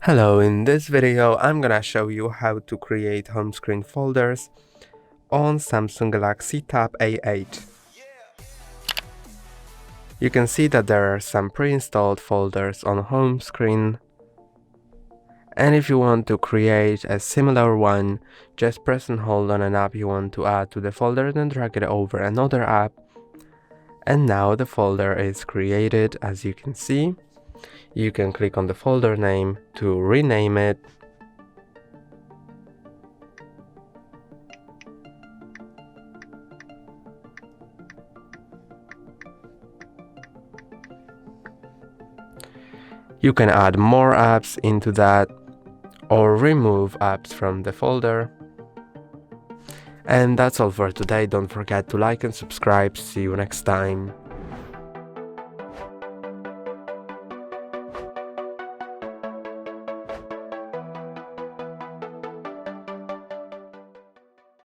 Hello, in this video I'm gonna show you how to create home screen folders on Samsung Galaxy Tab A8. You can see that there are some pre-installed folders on home screen, and if you want to create a similar one, just press and hold on an app you want to add to the folder, then drag it over another app, and now the folder is created. As you can see, you can click on the folder name to rename it. You can add more apps into that or remove apps from the folder. And that's all for today. Don't forget to like and subscribe. See you next time.